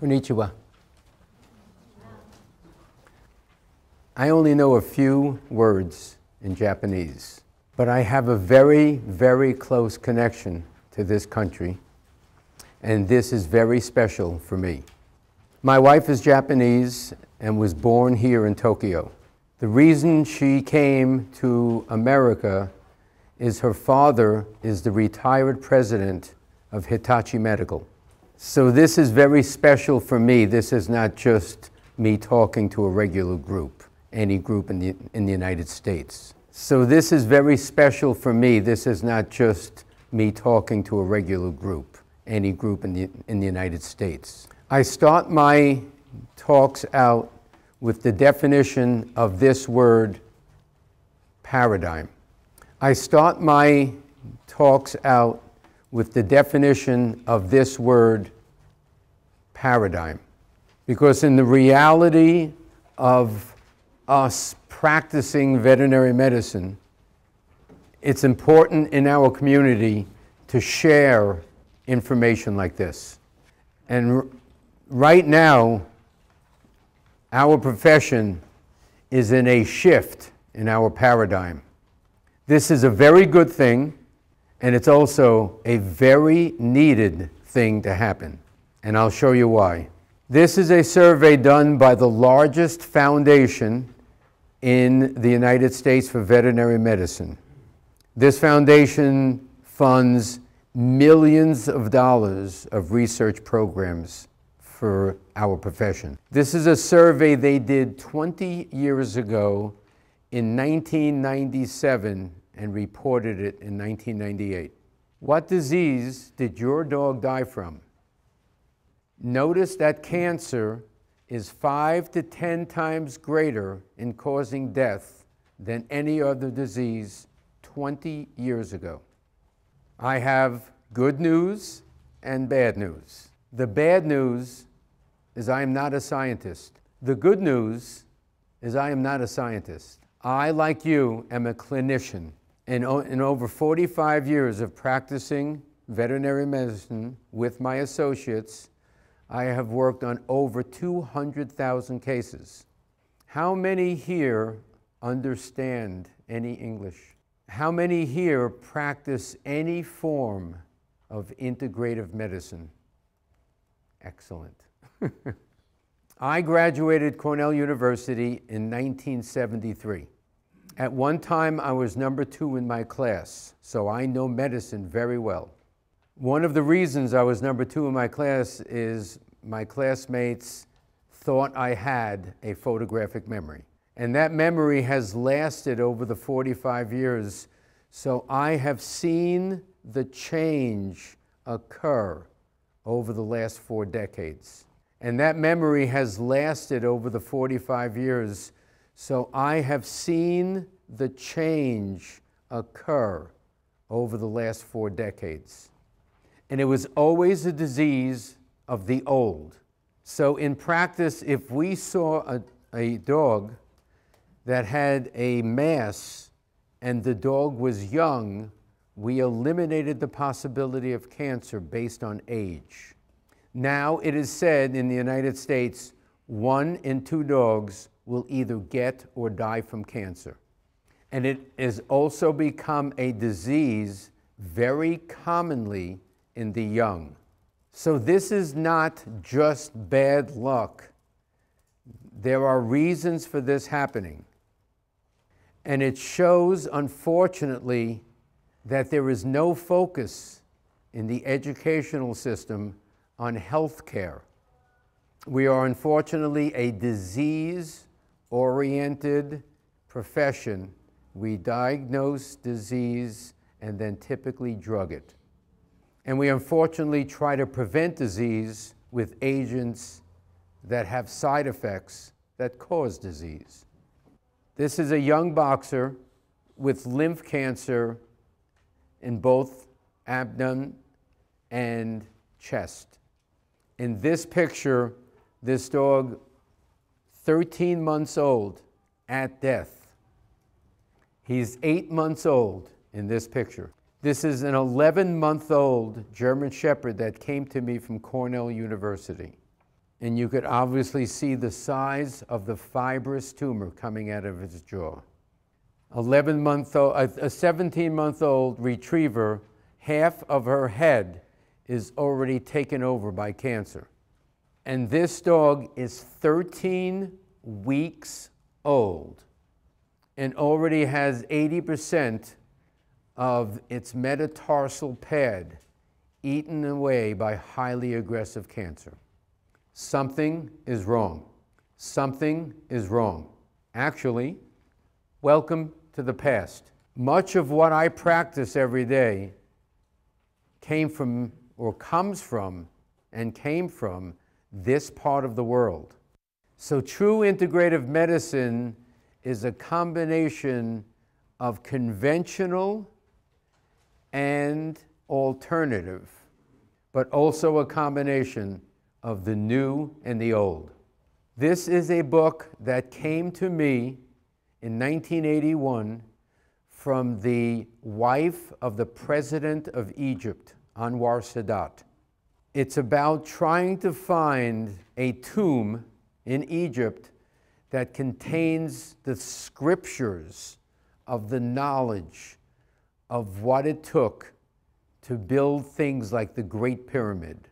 Konnichiwa. I only know a few words in Japanese, but I have a very, very close connection to this country, and this is very special for me. My wife is Japanese and was born here in Tokyo. The reason she came to America is her father is the retired president of Hitachi Medical. So this is very special for me. This is not just me talking to a regular group, any group in the United States. So this is very special for me. This is not just me talking to a regular group, any group in the United States. I start my talks out with the definition of this word, paradigm. I start my talks out with the definition of this word, paradigm. Because in the reality of us practicing veterinary medicine, it's important in our community to share information like this. And right now, our profession is in a shift in our paradigm. This is a very good thing, and it's also a very needed thing to happen. And I'll show you why. This is a survey done by the largest foundation in the United States for veterinary medicine. This foundation funds millions of dollars of research programs for our profession. This is a survey they did 20 years ago in 1997 and reported it in 1998. What disease did your dog die from? Notice that cancer is 5 to 10 times greater in causing death than any other disease 20 years ago. I have good news and bad news. The bad news is I am not a scientist. The good news is I am not a scientist. I, like you, am a clinician. In over 45 years of practicing veterinary medicine with my associates, I have worked on over 200,000 cases. How many here understand any English? How many here practice any form of integrative medicine? Excellent. I graduated Cornell University in 1973. At one time, I was number 2 in my class, so I know medicine very well. One of the reasons I was number 2 in my class is my classmates thought I had a photographic memory. And that memory has lasted over the 45 years, so I have seen the change occur over the last 4 decades. And that memory has lasted over the 45 years, so I have seen the change occur over the last 4 decades. And it was always a disease of the old. So in practice, if we saw a dog that had a mass and the dog was young, we eliminated the possibility of cancer based on age. Now it is said in the United States, 1 in 2 dogs will either get or die from cancer. And it has also become a disease very commonly in the young. So this is not just bad luck. There are reasons for this happening. And it shows, unfortunately, that there is no focus in the educational system on health care. We are unfortunately a disease-oriented profession. We diagnose disease and then typically drug it. And we unfortunately try to prevent disease with agents that have side effects that cause disease. This is a young boxer with lymph cancer in both abdomen and chest. In this picture, this dog, 13 months old at death. He's 8 months old in this picture. This is an 11-month-old German Shepherd that came to me from Cornell University. and you could obviously see the size of the fibrous tumor coming out of his jaw. A 17-month-old retriever, half of her head is already taken over by cancer. And this dog is 13 weeks old and already has 80% of its metatarsal pad eaten away by highly aggressive cancer. Something is wrong. Something is wrong. Actually, welcome to the past. Much of what I practice every day came from this part of the world. So true integrative medicine is a combination of conventional and alternative, but also a combination of the new and the old. This is a book that came to me in 1981 from the wife of the President of Egypt, Anwar Sadat. It's about trying to find a tomb in Egypt that contains the scriptures of the knowledge of what it took to build things like the Great Pyramid.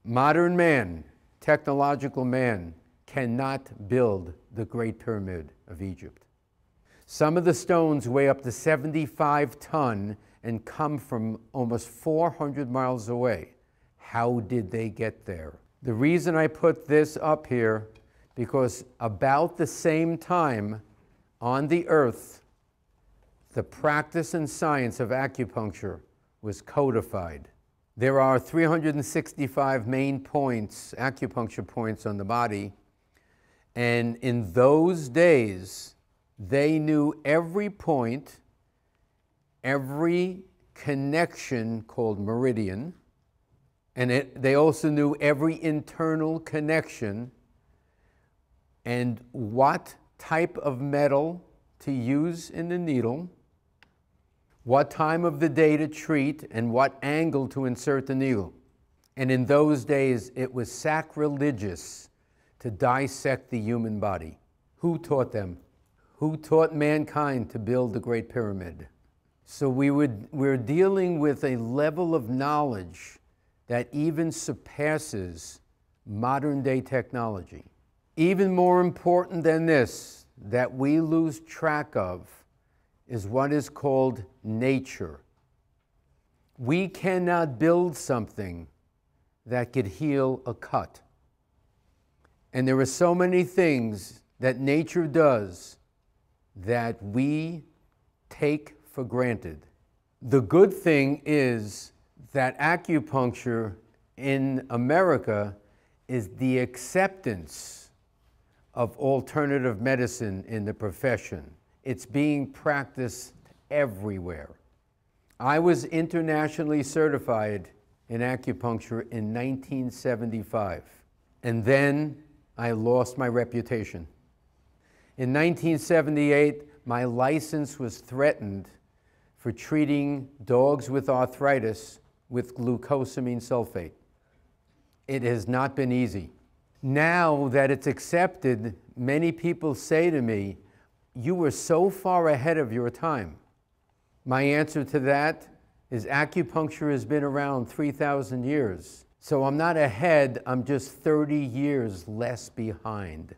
Modern man, technological man, cannot build the Great Pyramid of Egypt. Some of the stones weigh up to 75 tons and come from almost 400 miles away. How did they get there? The reason I put this up here, because about the same time on the earth, the practice and science of acupuncture was codified. There are 365 main points, acupuncture points on the body, and in those days, they knew every point, every connection called meridian, and they also knew every internal connection and what type of metal to use in the needle, what time of the day to treat, and what angle to insert the needle. And in those days, it was sacrilegious to dissect the human body. Who taught them? Who taught mankind to build the Great Pyramid? So we're dealing with a level of knowledge that even surpasses modern day technology. Even more important than this, that we lose track of, is what is called nature. We cannot build something that could heal a cut. And there are so many things that nature does that we take for granted. The good thing is that acupuncture in America is the acceptance of alternative medicine in the profession. It's being practiced everywhere. I was internationally certified in acupuncture in 1975, and then I lost my reputation. In 1978, my license was threatened for treating dogs with arthritis with glucosamine sulfate. It has not been easy. Now that it's accepted, many people say to me, "You were so far ahead of your time." My answer to that is acupuncture has been around 3,000 years. So I'm not ahead, I'm just 30 years less behind.